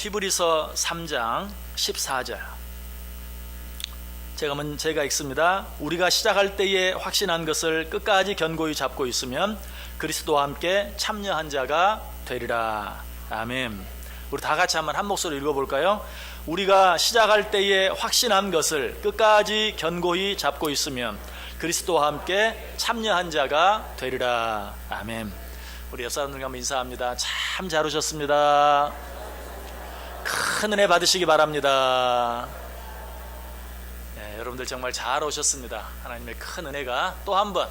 히브리서 3장 14절 제가 읽습니다. 우리가 시작할 때에 확신한 것을 끝까지 견고히 잡고 있으면 그리스도와 함께 참여한 자가 되리라. 아멘. 우리 다 같이 한번 한 목소리로 읽어볼까요? 우리가 시작할 때에 확신한 것을 끝까지 견고히 잡고 있으면 그리스도와 함께 참여한 자가 되리라. 아멘. 우리 옆 사람들과 한번 인사합니다. 참 잘 오셨습니다. 큰 은혜 받으시기 바랍니다. 네, 여러분들 정말 잘 오셨습니다. 하나님의 큰 은혜가 또 한 번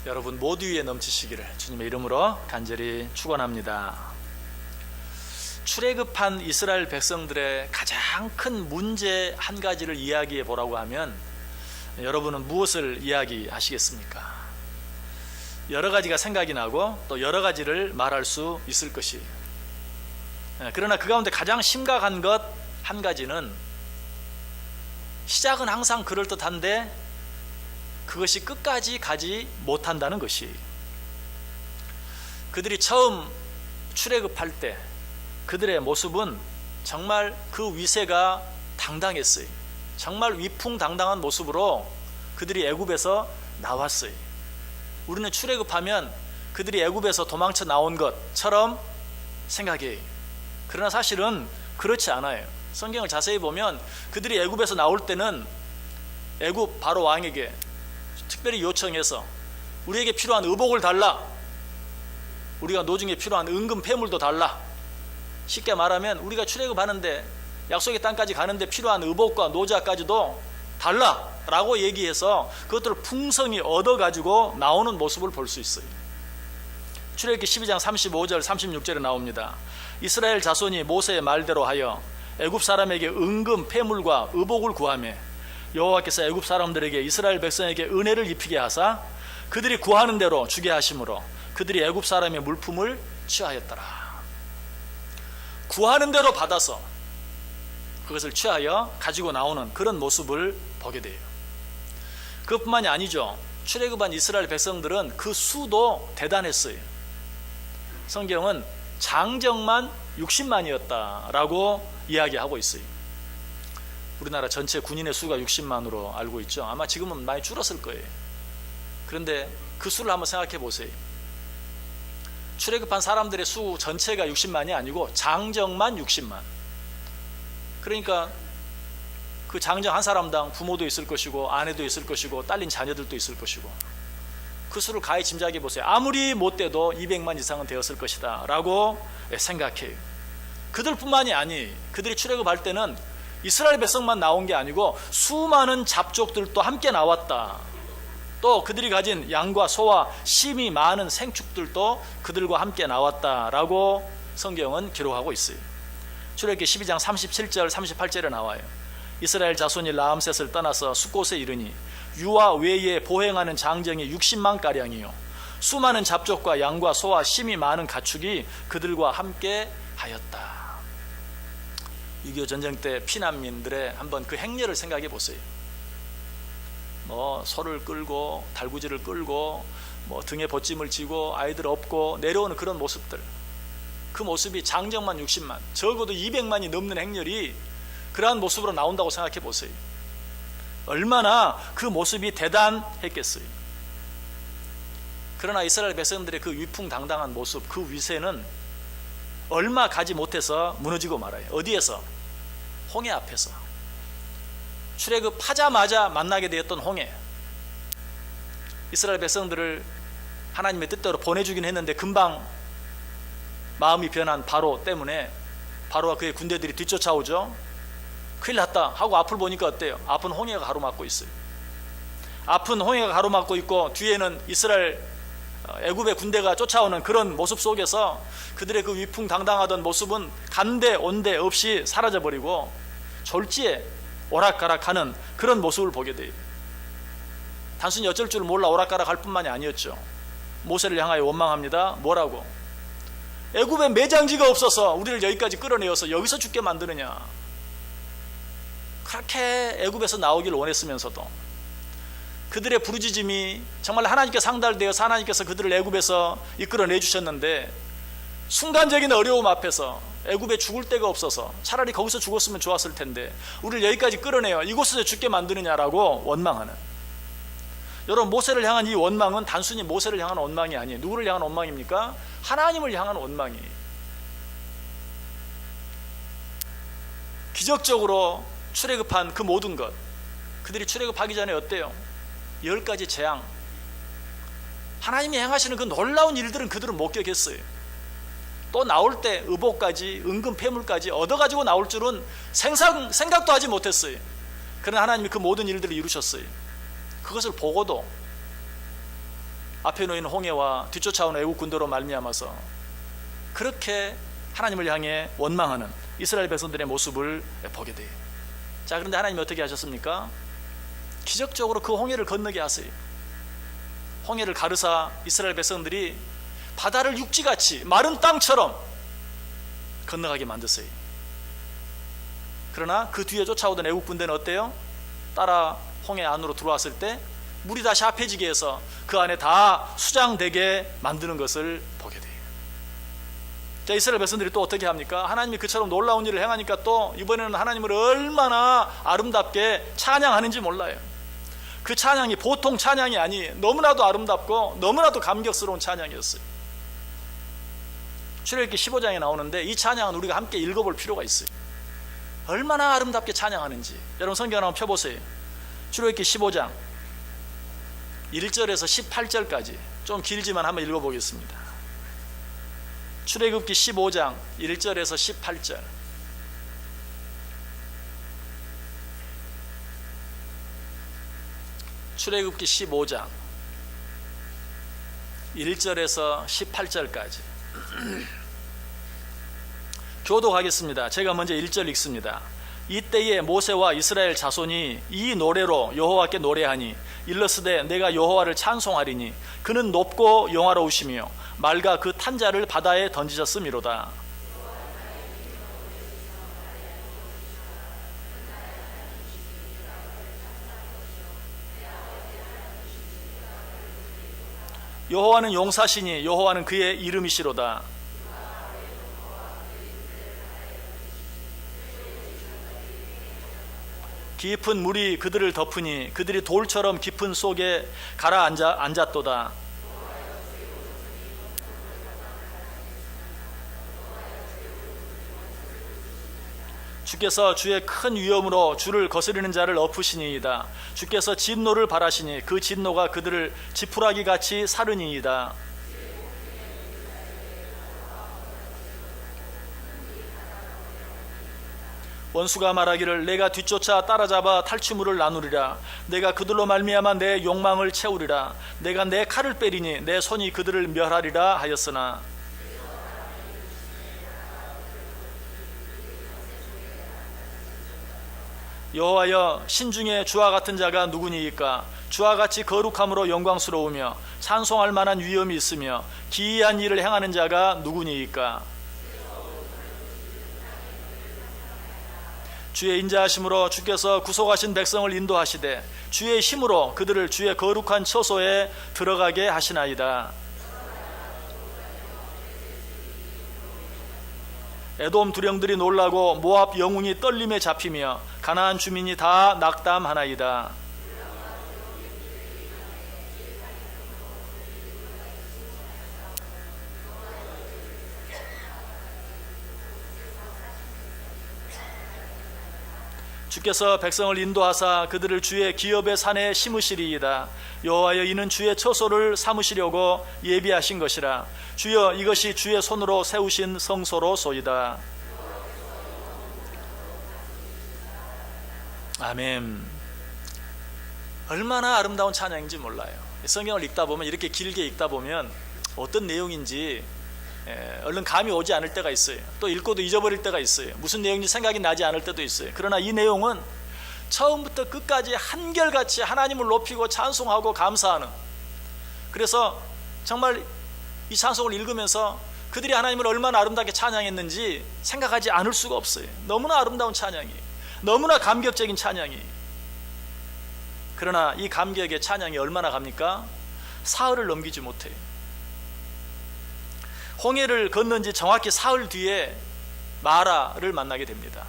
여러분 모두 위에 넘치시기를 주님의 이름으로 간절히 축원합니다. 출애굽한 이스라엘 백성들의 가장 큰 문제 한 가지를 이야기해 보라고 하면 여러분은 무엇을 이야기하시겠습니까? 여러 가지가 생각이 나고 또 여러 가지를 말할 수 있을 것이에요. 그러나 그 가운데 가장 심각한 것 한 가지는 시작은 항상 그럴듯한데 그것이 끝까지 가지 못한다는 것이, 그들이 처음 출애굽할 때 그들의 모습은 정말 그 위세가 당당했어요. 정말 위풍당당한 모습으로 그들이 애굽에서 나왔어요. 우리는 출애굽하면 그들이 애굽에서 도망쳐 나온 것처럼 생각해요. 그러나 사실은 그렇지 않아요. 성경을 자세히 보면 그들이 애굽에서 나올 때는 애굽 바로 왕에게 특별히 요청해서 우리에게 필요한 의복을 달라, 우리가 노중에 필요한 은금 폐물도 달라. 쉽게 말하면 우리가 출애굽하는데 약속의 땅까지 가는데 필요한 의복과 노자까지도 달라 라고 얘기해서 그것들을 풍성히 얻어가지고 나오는 모습을 볼 수 있어요. 출애굽기 12장 35절 36절에 나옵니다. 이스라엘 자손이 모세의 말대로 하여 애굽 사람에게 은금 폐물과 의복을 구하며 여호와께서 애굽 사람들에게 이스라엘 백성에게 은혜를 입히게 하사 그들이 구하는 대로 주게 하심으로 그들이 애굽 사람의 물품을 취하였더라. 구하는 대로 받아서 그것을 취하여 가지고 나오는 그런 모습을 보게 돼요. 그것뿐만이 아니죠. 출애굽한 이스라엘 백성들은 그 수도 대단했어요. 성경은 장정만 60만이었다라고 이야기하고 있어요. 우리나라 전체 군인의 수가 60만으로 알고 있죠. 아마 지금은 많이 줄었을 거예요. 그런데 그 수를 한번 생각해 보세요. 출애굽한 사람들의 수 전체가 60만이 아니고 장정만 60만. 그러니까 그 장정 한 사람당 부모도 있을 것이고 아내도 있을 것이고 딸린 자녀들도 있을 것이고 그 수를 가히 짐작해 보세요. 아무리 못돼도 200만 이상은 되었을 것이다 라고 생각해요. 그들뿐만이 아니, 그들이 출애굽할 때는 이스라엘 백성만 나온 게 아니고 수많은 잡족들도 함께 나왔다. 또 그들이 가진 양과 소와 심이 많은 생축들도 그들과 함께 나왔다라고 성경은 기록하고 있어요. 출애굽기 12장 37절 38절에 나와요. 이스라엘 자손이 라암셋을 떠나서 숫곳에 이르니 유아 외에 보행하는 장정이 60만 가량이요 수많은 잡족과 양과 소와 심이 많은 가축이 그들과 함께 하였다. 6.25 전쟁 때 피난민들의 한번 그 행렬을 생각해 보세요. 소를 끌고 달구지를 끌고 등에 벗짐을 지고 아이들 업고 내려오는 그런 모습들, 그 모습이 장정만 60만, 적어도 200만이 넘는 행렬이 그러한 모습으로 나온다고 생각해 보세요. 얼마나 그 모습이 대단했겠어요. 그러나 이스라엘 백성들의 그 위풍당당한 모습, 그 위세는 얼마 가지 못해서 무너지고 말아요. 어디에서? 홍해 앞에서. 출애굽하자마자 만나게 되었던 홍해. 이스라엘 백성들을 하나님의 뜻대로 보내주긴 했는데 금방 마음이 변한 바로 때문에 바로와 그의 군대들이 뒤쫓아오죠. 큰일 났다 하고 앞을 보니까 어때요? 앞은 홍해가 가로막고 있어요. 앞은 홍해가 가로막고 있고 뒤에는 이스라엘 애굽의 군대가 쫓아오는 그런 모습 속에서 그들의 그 위풍당당하던 모습은 간데 온데 없이 사라져버리고 졸지에 오락가락하는 그런 모습을 보게 돼요. 단순히 어쩔 줄 몰라 오락가락할 뿐만이 아니었죠. 모세를 향하여 원망합니다. 뭐라고? 애굽에 매장지가 없어서 우리를 여기까지 끌어내어서 여기서 죽게 만드느냐. 그렇게 애굽에서 나오길 원했으면서도 그들의 부르짖음이 정말 하나님께 상달되어서 하나님께서 그들을 애굽에서 이끌어내 주셨는데 순간적인 어려움 앞에서 애굽에 죽을 데가 없어서 차라리 거기서 죽었으면 좋았을 텐데 우리를 여기까지 끌어내요. 이곳에서 죽게 만드느냐라고 원망하는. 여러분, 모세를 향한 이 원망은 단순히 모세를 향한 원망이 아니에요. 누구를 향한 원망입니까? 하나님을 향한 원망이에요. 기적적으로 출애굽한 그 모든 것, 그들이 출애굽하기 전에 어때요? 10가지 재앙, 하나님이 행하시는 그 놀라운 일들은 그들은 목격했어요. 또 나올 때 의복까지, 은금 폐물까지 얻어가지고 나올 줄은 생각도 하지 못했어요. 그러나 하나님이 그 모든 일들을 이루셨어요. 그것을 보고도 앞에 놓인 홍해와 뒤쫓아온 애국 군대로 말미암아서 그렇게 하나님을 향해 원망하는 이스라엘 백성들의 모습을 보게 돼요. 자, 그런데 하나님이 어떻게 하셨습니까? 기적적으로 그 홍해를 건너게 하세요. 홍해를 가르사 이스라엘 백성들이 바다를 육지같이 마른 땅처럼 건너가게 만드세요. 그러나 그 뒤에 쫓아오던 애국 군대는 어때요? 따라 홍해 안으로 들어왔을 때 물이 다시 합해지게 해서 그 안에 다 수장되게 만드는 것을 보게 돼요. 자, 이스라엘 백성들이 또 어떻게 합니까? 하나님이 그처럼 놀라운 일을 행하니까 또 이번에는 하나님을 얼마나 아름답게 찬양하는지 몰라요. 그 찬양이 보통 찬양이 아니에요. 너무나도 아름답고 너무나도 감격스러운 찬양이었어요. 출애굽기 15장에 나오는데 이 찬양은 우리가 함께 읽어볼 필요가 있어요. 얼마나 아름답게 찬양하는지 여러분 성경 한번 펴보세요. 출애굽기 15장 1절에서 18절까지 좀 길지만 한번 읽어보겠습니다. 출애굽기 15장 1절에서 18절. 출애굽기 15장 1절에서 18절까지 교독하겠습니다. 제가 먼저 1절 읽습니다. 이때에 모세와 이스라엘 자손이 이 노래로 여호와께 노래하니 일러스되 내가 여호와를 찬송하리니 그는 높고 영화로우시며 말과 그 탄자를 바다에 던지셨음이로다. 여호와는 용사시니 여호와는 그의 이름이시로다. 깊은 물이 그들을 덮으니 그들이 돌처럼 깊은 속에 가라앉았도다. 주께서 주의 큰 위엄으로 주를 거스리는 자를 엎으시니이다. 주께서 진노를 발하시니 그 진노가 그들을 지푸라기같이 사르니이다. 원수가 말하기를 내가 뒤쫓아 따라잡아 탈취물을 나누리라. 내가 그들로 말미암아 내 욕망을 채우리라. 내가 내 칼을 빼리니 내 손이 그들을 멸하리라 하였으나 여호와여 신중에 주와 같은 자가 누구니이까? 주와 같이 거룩함으로 영광스러우며 찬송할 만한 위엄이 있으며 기이한 일을 행하는 자가 누구니이까? 주의 인자하심으로 주께서 구속하신 백성을 인도하시되 주의 힘으로 그들을 주의 거룩한 처소에 들어가게 하시나이다. 에돔 두령들이 놀라고 모압 영웅이 떨림에 잡히며 가나안 주민이 다 낙담하나이다. 주께서 백성을 인도하사 그들을 주의 기업의 산에 심으시리이다. 여호와여 이는 주의 처소를 삼으시려고 예비하신 것이라. 주여 이것이 주의 손으로 세우신 성소로소이다. 아멘. 얼마나 아름다운 찬양인지 몰라요. 성경을 읽다 보면 이렇게 길게 읽다 보면 어떤 내용인지 얼른 감이 오지 않을 때가 있어요. 또 읽고도 잊어버릴 때가 있어요. 무슨 내용인지 생각이 나지 않을 때도 있어요. 그러나 이 내용은 처음부터 끝까지 한결같이 하나님을 높이고 찬송하고 감사하는, 그래서 정말 이 찬송을 읽으면서 그들이 하나님을 얼마나 아름답게 찬양했는지 생각하지 않을 수가 없어요. 너무나 아름다운 찬양이, 너무나 감격적인 찬양이. 그러나 이 감격의 찬양이 얼마나 갑니까? 사흘을 넘기지 못해요. 홍해를 건넌 지 정확히 사흘 뒤에 마라를 만나게 됩니다.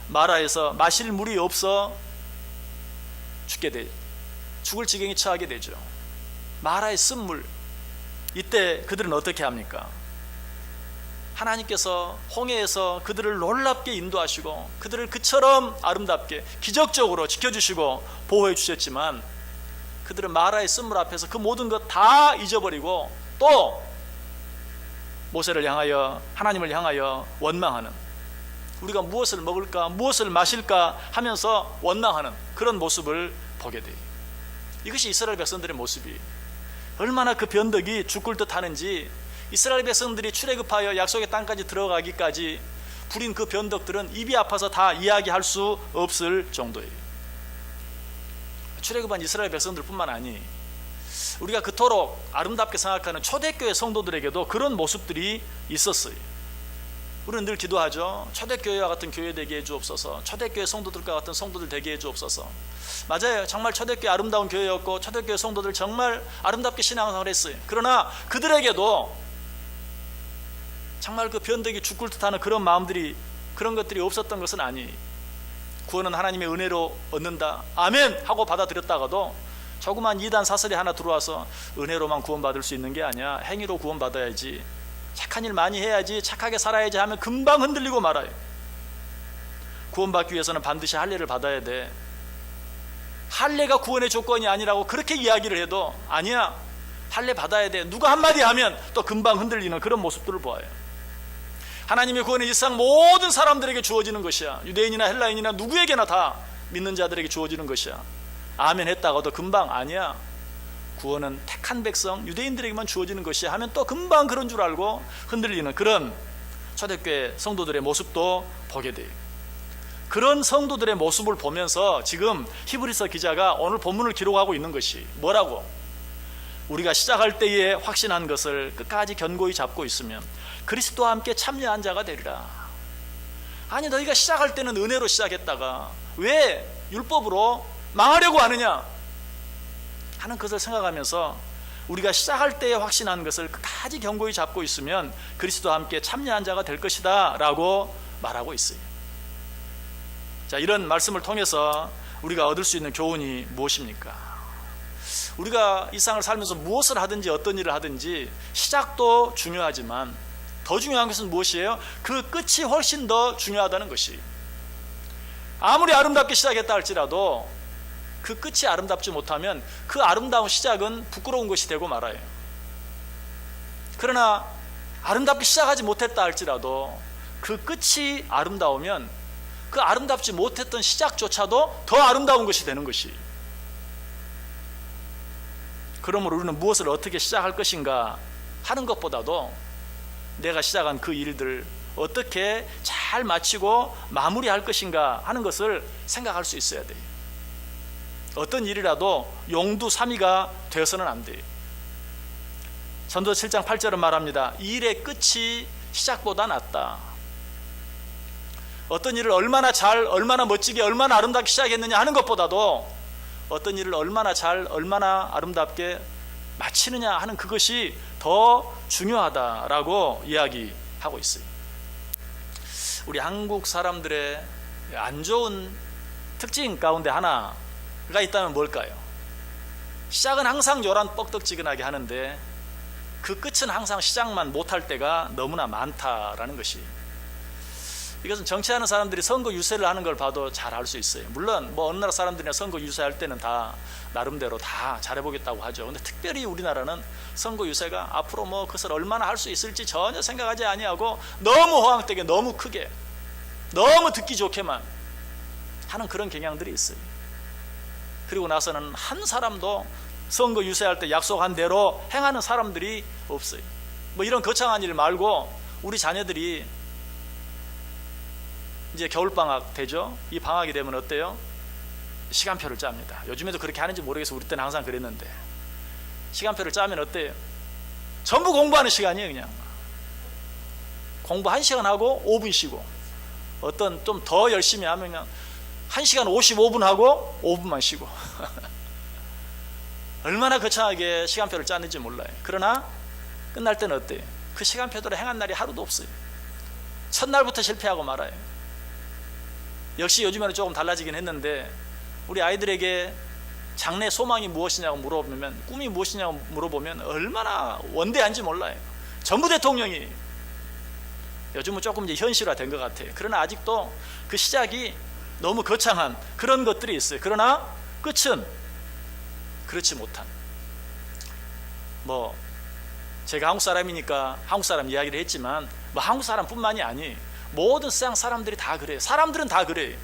마라에서 마실 물이 없어 죽을 지경에 처하게 되죠. 마라의 쓴물. 이때 그들은 어떻게 합니까? 하나님께서 홍해에서 그들을 놀랍게 인도하시고 그들을 그처럼 아름답게 기적적으로 지켜주시고 보호해 주셨지만 그들은 마라의 쓴물 앞에서 그 모든 것 다 잊어버리고 또 모세를 향하여, 하나님을 향하여 원망하는, 우리가 무엇을 먹을까 무엇을 마실까 하면서 원망하는 그런 모습을 보게 돼요. 이것이 이스라엘 백성들의 모습이 얼마나 그 변덕이 죽을 듯 하는지, 이스라엘 백성들이 출애굽하여 약속의 땅까지 들어가기까지 부린 그 변덕들은 입이 아파서 다 이야기할 수 없을 정도예요. 출애굽한 이스라엘 백성들 뿐만 아니 우리가 그토록 아름답게 생각하는 초대교회 성도들에게도 그런 모습들이 있었어요. 우리는 늘 기도하죠. 초대교회와 같은 교회 되게 해주옵소서. 초대교회 성도들과 같은 성도들 되게 해주옵소서. 맞아요. 정말 초대교회 아름다운 교회였고 초대교회 성도들 정말 아름답게 신앙생활을 했어요. 그러나 그들에게도 정말 그 변덕이 죽을 듯하는 그런 마음들이, 그런 것들이 없었던 것은 아니에요. 구원은 하나님의 은혜로 얻는다, 아멘 하고 받아들였다가도 조그만 이단 사설이 하나 들어와서 은혜로만 구원받을 수 있는 게 아니야, 행위로 구원받아야지, 착한 일 많이 해야지, 착하게 살아야지 하면 금방 흔들리고 말아요. 구원받기 위해서는 반드시 할례를 받아야 돼. 할례가 구원의 조건이 아니라고 그렇게 이야기를 해도 아니야, 할례 받아야 돼, 누가 한마디 하면 또 금방 흔들리는 그런 모습들을 보아요. 하나님의 구원은 이 세상 모든 사람들에게 주어지는 것이야. 유대인이나 헬라인이나 누구에게나 다 믿는 자들에게 주어지는 것이야. 아멘 했다가도 금방 아니야, 구원은 택한 백성 유대인들에게만 주어지는 것이야 하면 또 금방 그런 줄 알고 흔들리는 그런 초대교회 성도들의 모습도 보게 돼요. 그런 성도들의 모습을 보면서 지금 히브리서 기자가 오늘 본문을 기록하고 있는 것이 뭐라고? 우리가 시작할 때에 확신한 것을 끝까지 견고히 잡고 있으면 그리스도와 함께 참여한 자가 되리라. 아니, 너희가 시작할 때는 은혜로 시작했다가 왜 율법으로 망하려고 하느냐 하는 것을 생각하면서 우리가 시작할 때에 확신한 것을 끝까지 견고히 잡고 있으면 그리스도와 함께 참여한 자가 될 것이다 라고 말하고 있어요. 자, 이런 말씀을 통해서 우리가 얻을 수 있는 교훈이 무엇입니까? 우리가 이 세상을 살면서 무엇을 하든지 어떤 일을 하든지 시작도 중요하지만 더 중요한 것은 무엇이에요? 그 끝이 훨씬 더 중요하다는 것이. 아무리 아름답게 시작했다 할지라도 그 끝이 아름답지 못하면 그 아름다운 시작은 부끄러운 것이 되고 말아요. 그러나 아름답게 시작하지 못했다 할지라도 그 끝이 아름다우면 그 아름답지 못했던 시작조차도 더 아름다운 것이 되는 것이. 그러므로 우리는 무엇을 어떻게 시작할 것인가 하는 것보다도 내가 시작한 그 일들 어떻게 잘 마치고 마무리할 것인가 하는 것을 생각할 수 있어야 돼요. 어떤 일이라도 용두사미가 되어서는 안 돼요. 전도서 7장 8절은 말합니다. 이 일의 끝이 시작보다 낫다. 어떤 일을 얼마나 잘, 얼마나 멋지게, 얼마나 아름답게 시작했느냐 하는 것보다도 어떤 일을 얼마나 잘, 얼마나 아름답게 마치느냐 하는 그것이 더 중요하다라고 이야기하고 있어요. 우리 한국 사람들의 안 좋은 특징 가운데 하나가 있다면 뭘까요? 시작은 항상 요란 뻑떡지근하게 하는데 그 끝은 항상 시작만 못할 때가 너무나 많다라는 것이. 이것은 정치하는 사람들이 선거 유세를 하는 걸 봐도 잘 알 수 있어요. 물론 뭐 어느 나라 사람들이나 선거 유세할 때는 다 나름대로 다 잘해보겠다고 하죠. 근데 특별히 우리나라는 선거 유세가 앞으로 뭐 그것을 얼마나 할 수 있을지 전혀 생각하지 아니하고 너무 호황되게, 너무 크게, 너무 듣기 좋게만 하는 그런 경향들이 있어요. 그리고 나서는 한 사람도 선거 유세할 때 약속한 대로 행하는 사람들이 없어요. 뭐 이런 거창한 일 말고 우리 자녀들이 이제 겨울방학 되죠. 이 방학이 되면 어때요? 시간표를 짭니다. 요즘에도 그렇게 하는지 모르겠어요. 우리 때는 항상 그랬는데 시간표를 짜면 어때요? 전부 공부하는 시간이에요. 그냥 공부 1시간 하고 5분 쉬고, 어떤 좀 더 열심히 하면 그냥 1시간 55분 하고 5분만 쉬고 얼마나 거창하게 시간표를 짰는지 몰라요. 그러나 끝날 때는 어때요? 그 시간표대로 행한 날이 하루도 없어요. 첫날부터 실패하고 말아요. 역시 요즘에는 조금 달라지긴 했는데 우리 아이들에게 장래 소망이 무엇이냐고 물어보면, 꿈이 무엇이냐고 물어보면 얼마나 원대한지 몰라요. 전부 대통령이. 요즘은 조금 이제 현실화된 것 같아요. 그러나 아직도 그 시작이 너무 거창한 그런 것들이 있어요. 그러나 끝은 그렇지 못한. 뭐 제가 한국 사람이니까 한국 사람 이야기를 했지만 뭐 한국 사람뿐만이 아니 모든 세상 사람들이 다 그래요. 사람들은 다 그래요.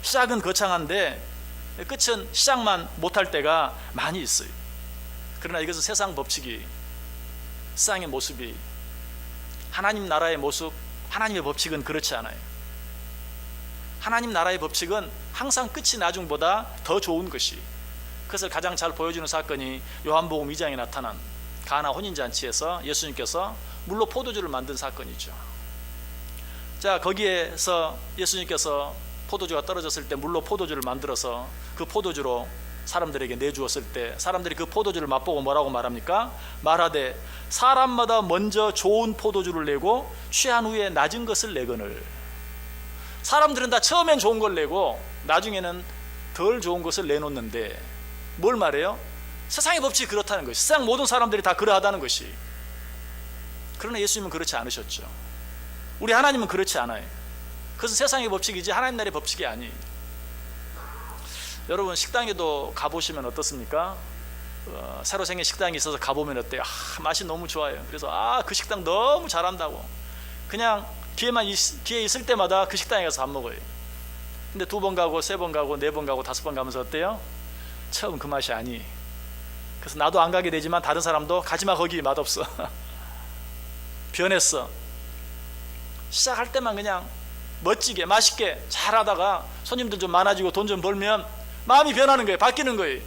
시작은 거창한데 끝은 시작만 못할 때가 많이 있어요. 그러나 이것은 세상 법칙이, 세상의 모습이, 하나님 나라의 모습, 하나님의 법칙은 그렇지 않아요. 하나님 나라의 법칙은 항상 끝이 나중보다 더 좋은 것이, 그것을 가장 잘 보여주는 사건이 요한복음 2장에 나타난 가나 혼인잔치에서 예수님께서 물로 포도주를 만든 사건이죠. 자, 거기에서 예수님께서 포도주가 떨어졌을 때 물로 포도주를 만들어서 그 포도주로 사람들에게 내주었을 때 사람들이 그 포도주를 맛보고 뭐라고 말합니까? 말하되 사람마다 먼저 좋은 포도주를 내고 취한 후에 낮은 것을 내거늘. 사람들은 다 처음엔 좋은 걸 내고 나중에는 덜 좋은 것을 내놓는데 뭘 말해요? 세상의 법칙이 그렇다는 것이, 세상 모든 사람들이 다 그러하다는 것이. 그러나 예수님은 그렇지 않으셨죠. 우리 하나님은 그렇지 않아요. 그것은 세상의 법칙이지 하나님 나라의 법칙이 아니에요. 여러분 식당에도 가보시면 어떻습니까? 새로 생긴 식당이 있어서 가보면 어때요? 맛이 너무 좋아요. 그래서 그 식당 너무 잘한다고 그냥 기회 있을 때마다 그 식당에 가서 밥 먹어요. 근데 2번 가고 3번 가고 4번 가고 5번 가면서 어때요? 처음 그 맛이 아니. 그래서 나도 안 가게 되지만 다른 사람도 가지마, 거기 맛없어. 변했어. 시작할 때만 그냥 멋지게 맛있게 잘하다가 손님들 좀 많아지고 돈 좀 벌면 마음이 변하는 거예요. 바뀌는 거예요.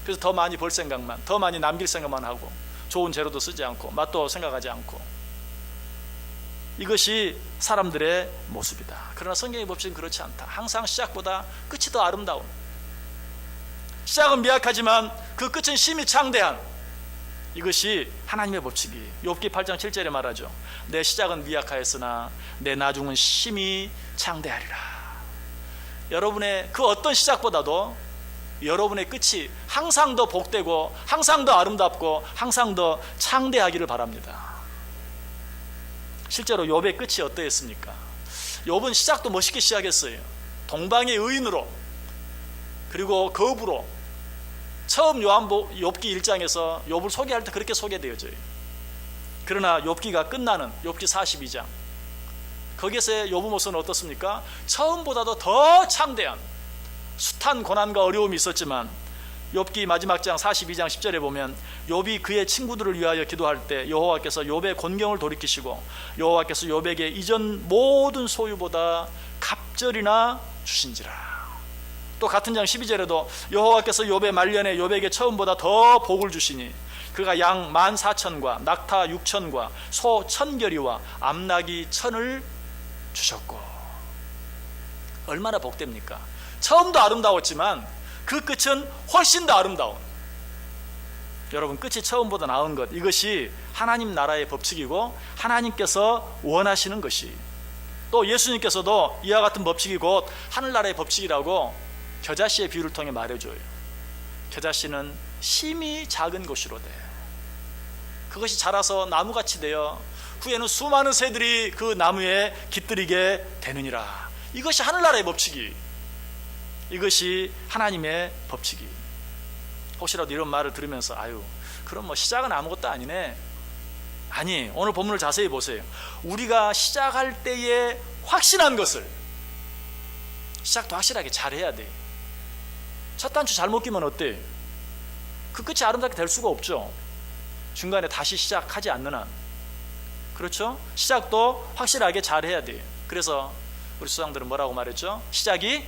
그래서 더 많이 벌 생각만, 더 많이 남길 생각만 하고 좋은 재료도 쓰지 않고 맛도 생각하지 않고. 이것이 사람들의 모습이다. 그러나 성경의 법칙은 그렇지 않다. 항상 시작보다 끝이 더 아름다운, 시작은 미약하지만 그 끝은 심히 창대한, 이것이 하나님의 법칙이에요. 욥기 8장 7절에 말하죠. 내 시작은 미약하였으나 내 나중은 심히 창대하리라. 여러분의 그 어떤 시작보다도 여러분의 끝이 항상 더 복되고 항상 더 아름답고 항상 더 창대하기를 바랍니다. 실제로 욥의 끝이 어떠했습니까? 욥은 시작도 멋있게 시작했어요. 동방의 의인으로, 그리고 거부로. 처음 욥기 1장에서 욥을 소개할 때 그렇게 소개되어져요. 그러나 욥기가 끝나는 욥기 42장, 거기에서의 욥의 모습은 어떻습니까? 처음보다도 더 창대한, 숱한 고난과 어려움이 있었지만 욥기 마지막 장 42장 10절에 보면 욥이 그의 친구들을 위하여 기도할 때 여호와께서 욥의 곤경을 돌이키시고 여호와께서 욥에게 이전 모든 소유보다 갑절이나 주신지라. 또 같은 장 12절에도 여호와께서 욥의 말년에 욥에게 처음보다 더 복을 주시니 그가 양 14,000과 낙타 6,000과 소 1,000결이와 암나귀 1,000을 주셨고. 얼마나 복됩니까? 처음도 아름다웠지만 그 끝은 훨씬 더 아름다운, 여러분 끝이 처음보다 나은 것, 이것이 하나님 나라의 법칙이고 하나님께서 원하시는 것이, 또 예수님께서도 이와 같은 법칙이 곧 하늘나라의 법칙이라고 겨자씨의 비유를 통해 말해줘요. 겨자씨는 심히 작은 것이로되 그것이 자라서 나무같이 되어 후에는 수많은 새들이 그 나무에 깃들이게 되느니라. 이것이 하늘나라의 법칙이, 이것이 하나님의 법칙이. 혹시라도 이런 말을 들으면서 그럼 뭐 시작은 아무것도 아니네. 아니, 오늘 본문을 자세히 보세요. 우리가 시작할 때에 확신한 것을 시작도 확실하게 잘해야 돼. 첫 단추 잘못 끼면 어때? 그 끝이 아름답게 될 수가 없죠. 중간에 다시 시작하지 않는 한. 그렇죠? 시작도 확실하게 잘해야 돼요. 그래서 우리 수장들은 뭐라고 말했죠? 시작이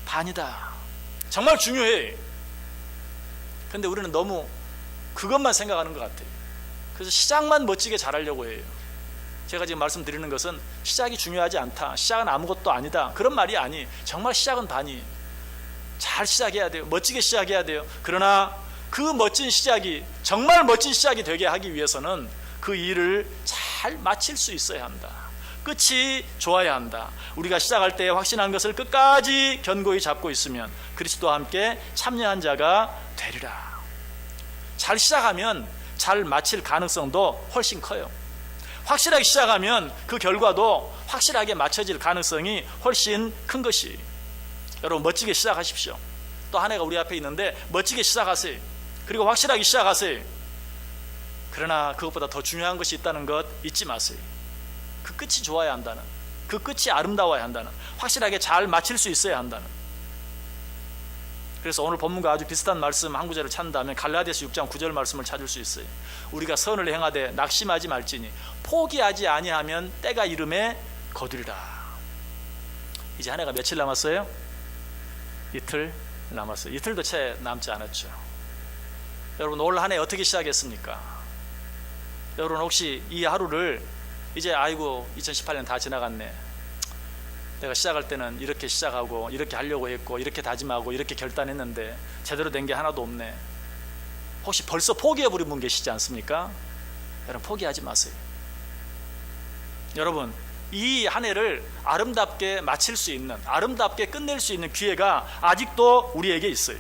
반이다. 정말 중요해. 근데 우리는 너무 그것만 생각하는 것 같아요. 그래서 시작만 멋지게 잘하려고 해요. 제가 지금 말씀드리는 것은 시작이 중요하지 않다, 시작은 아무것도 아니다, 그런 말이 아니. 정말 시작은 반이. 잘 시작해야 돼요. 멋지게 시작해야 돼요. 그러나 그 멋진 시작이 정말 멋진 시작이 되게 하기 위해서는 그 일을 잘 잘 마칠 수 있어야 한다. 끝이 좋아야 한다. 우리가 시작할 때 확신한 것을 끝까지 견고히 잡고 있으면 그리스도와 함께 참여한 자가 되리라. 잘 시작하면 잘 마칠 가능성도 훨씬 커요. 확실하게 시작하면 그 결과도 확실하게 맞춰질 가능성이 훨씬 큰 것이. 여러분 멋지게 시작하십시오. 또 한 해가 우리 앞에 있는데 멋지게 시작하세요. 그리고 확실하게 시작하세요. 그러나 그것보다 더 중요한 것이 있다는 것 잊지 마세요. 그 끝이 좋아야 한다는, 그 끝이 아름다워야 한다는, 확실하게 잘 마칠 수 있어야 한다는. 그래서 오늘 본문과 아주 비슷한 말씀 한 구절을 찾는다면 갈라디아서 6장 9절 말씀을 찾을 수 있어요. 우리가 선을 행하되 낙심하지 말지니 포기하지 아니하면 때가 이름에 거두리라. 이제 한 해가 며칠 남았어요? 이틀 남았어요. 이틀도 채 남지 않았죠. 여러분 올 한 해 어떻게 시작했습니까? 여러분 혹시 이 하루를 이제 아이고 2018년 다 지나갔네, 내가 시작할 때는 이렇게 시작하고 이렇게 하려고 했고 이렇게 다짐하고 이렇게 결단했는데 제대로 된 게 하나도 없네, 혹시 벌써 포기해버린 분 계시지 않습니까? 여러분 포기하지 마세요. 여러분 이 한 해를 아름답게 마칠 수 있는, 아름답게 끝낼 수 있는 기회가 아직도 우리에게 있어요.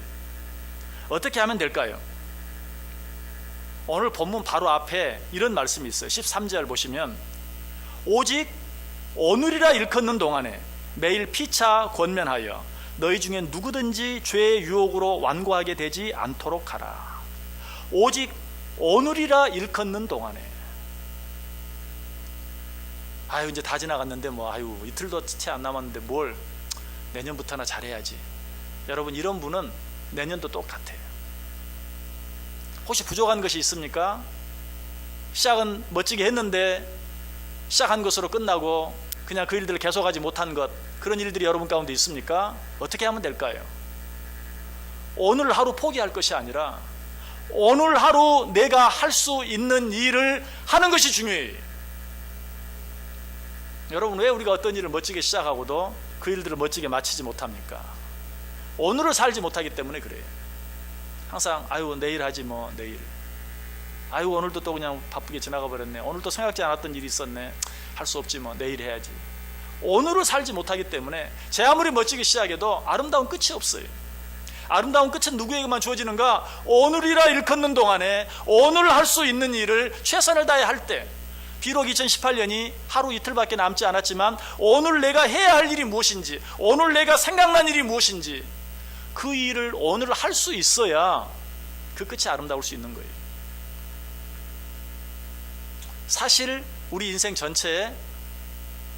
어떻게 하면 될까요? 오늘 본문 바로 앞에 이런 말씀이 있어요. 13절 보시면 오직 오늘이라 일컫는 동안에 매일 피차 권면하여 너희 중에 누구든지 죄의 유혹으로 완고하게 되지 않도록 하라. 오직 오늘이라 일컫는 동안에. 아유 이제 다 지나갔는데 뭐 아유 이틀도 채 안 남았는데 뭘 내년부터나 잘해야지. 여러분 이런 분은 내년도 똑같아요. 혹시 부족한 것이 있습니까? 시작은 멋지게 했는데 시작한 것으로 끝나고 그냥 그 일들을 계속하지 못한 것, 그런 일들이 여러분 가운데 있습니까? 어떻게 하면 될까요? 오늘 하루 포기할 것이 아니라 오늘 하루 내가 할 수 있는 일을 하는 것이 중요해요. 여러분 왜 우리가 어떤 일을 멋지게 시작하고도 그 일들을 멋지게 마치지 못합니까? 오늘을 살지 못하기 때문에 그래요. 항상 아유 내일 하지 뭐 내일, 아유 오늘도 또 그냥 바쁘게 지나가 버렸네, 오늘도 생각지 않았던 일이 있었네, 할 수 없지 뭐 내일 해야지. 오늘을 살지 못하기 때문에 제 아무리 멋지게 시작해도 아름다운 끝이 없어요. 아름다운 끝은 누구에게만 주어지는가? 오늘이라 일컫는 동안에 오늘 할 수 있는 일을 최선을 다해 할 때, 비록 2018년이 하루 이틀밖에 남지 않았지만 오늘 내가 해야 할 일이 무엇인지, 오늘 내가 생각난 일이 무엇인지 그 일을 오늘 할 수 있어야 그 끝이 아름다울 수 있는 거예요. 사실 우리 인생 전체에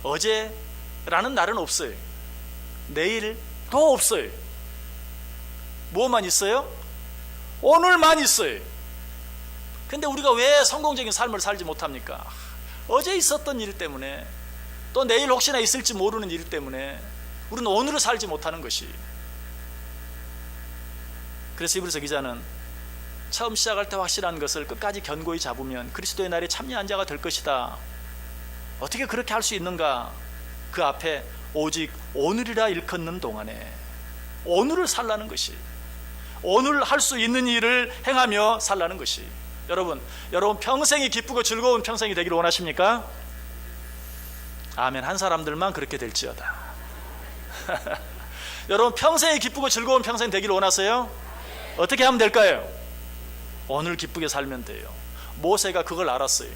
어제라는 날은 없어요. 내일도 없어요. 뭐만 있어요? 오늘만 있어요. 근데 우리가 왜 성공적인 삶을 살지 못합니까? 어제 있었던 일 때문에, 또 내일 혹시나 있을지 모르는 일 때문에 우리는 오늘을 살지 못하는 것이. 그래서 히브리서 기자는 처음 시작할 때 확실한 것을 끝까지 견고히 잡으면 그리스도의 날에 참여한 자가 될 것이다. 어떻게 그렇게 할 수 있는가? 그 앞에 오직 오늘이라 일컫는 동안에 오늘을 살라는 것이, 오늘 할 수 있는 일을 행하며 살라는 것이. 여러분 평생이 기쁘고 즐거운 평생이 되기를 원하십니까? 아멘. 한 사람들만 그렇게 될지어다. 여러분 평생이 기쁘고 즐거운 평생 되기를 원하세요? 어떻게 하면 될까요? 오늘 기쁘게 살면 돼요. 모세가 그걸 알았어요.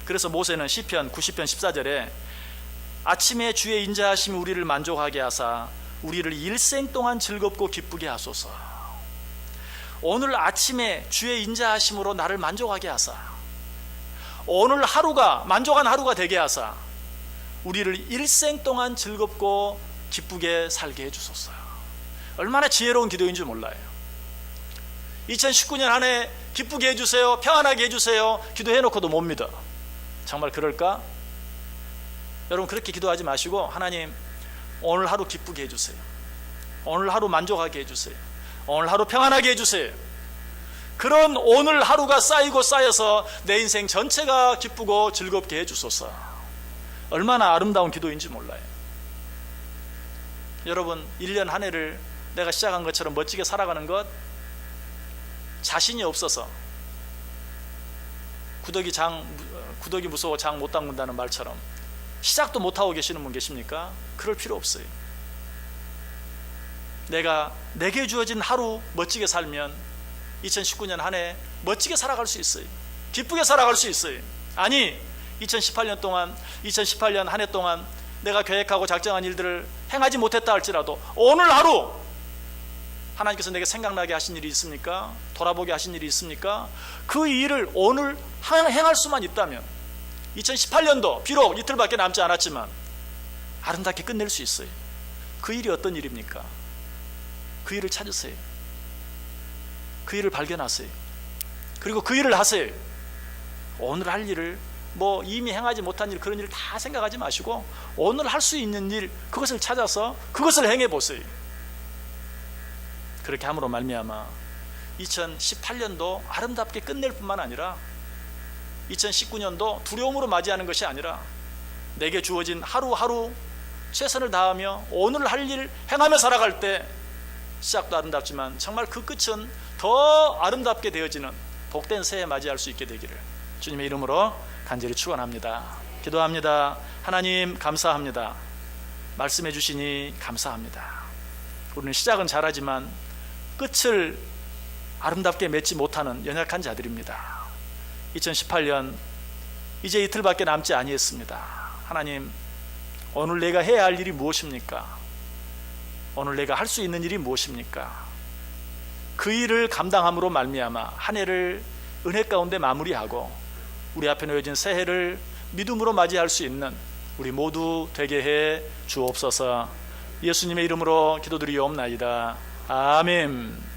그래서 모세는 시편 90편 14절에 아침에 주의 인자하심이 우리를 만족하게 하사 우리를 일생 동안 즐겁고 기쁘게 하소서. 오늘 아침에 주의 인자하심으로 나를 만족하게 하사, 오늘 하루가 만족한 하루가 되게 하사 우리를 일생 동안 즐겁고 기쁘게 살게 해주소서. 얼마나 지혜로운 기도인 줄 몰라요. 2019년 한 해 기쁘게 해주세요, 평안하게 해주세요 기도해놓고도 못 믿어. 정말 그럴까? 여러분 그렇게 기도하지 마시고, 하나님 오늘 하루 기쁘게 해주세요, 오늘 하루 만족하게 해주세요, 오늘 하루 평안하게 해주세요. 그런 오늘 하루가 쌓이고 쌓여서 내 인생 전체가 기쁘고 즐겁게 해주소서. 얼마나 아름다운 기도인지 몰라요. 여러분 1년 한 해를 내가 시작한 것처럼 멋지게 살아가는 것, 자신이 없어서 구더기 장 구더기 무서워 장 못 닦는다는 말처럼 시작도 못하고 계시는 분 계십니까? 그럴 필요 없어요. 내게 주어진 하루 멋지게 살면 2019년 한 해 멋지게 살아갈 수 있어요. 기쁘게 살아갈 수 있어요. 아니 2018년 한 해 동안 내가 계획하고 작정한 일들을 행하지 못했다 할지라도 오늘 하루 하나님께서 내게 생각나게 하신 일이 있습니까? 돌아보게 하신 일이 있습니까? 그 일을 오늘 행할 수만 있다면 2018년도 비록 이틀밖에 남지 않았지만 아름답게 끝낼 수 있어요. 그 일이 어떤 일입니까? 그 일을 찾으세요. 그 일을 발견하세요. 그리고 그 일을 하세요. 오늘 할 일을 이미 행하지 못한 일, 그런 일을 다 생각하지 마시고 오늘 할 수 있는 일, 그것을 찾아서 그것을 행해 보세요. 그렇게 함으로 말미암아 2018년도 아름답게 끝낼 뿐만 아니라 2019년도 두려움으로 맞이하는 것이 아니라 내게 주어진 하루하루 최선을 다하며 오늘 할 일 행하며 살아갈 때 시작도 아름답지만 정말 그 끝은 더 아름답게 되어지는 복된 새해 맞이할 수 있게 되기를 주님의 이름으로 간절히 축원합니다. 기도합니다. 하나님 감사합니다. 말씀해 주시니 감사합니다. 우리는 시작은 잘하지만 끝을 아름답게 맺지 못하는 연약한 자들입니다. 2018년 이제 이틀밖에 남지 아니했습니다. 하나님, 오늘 내가 해야 할 일이 무엇입니까? 오늘 내가 할 수 있는 일이 무엇입니까? 그 일을 감당함으로 말미암아 한 해를 은혜 가운데 마무리하고 우리 앞에 놓여진 새해를 믿음으로 맞이할 수 있는 우리 모두 되게 해 주옵소서. 예수님의 이름으로 기도드리옵나이다. 아멘.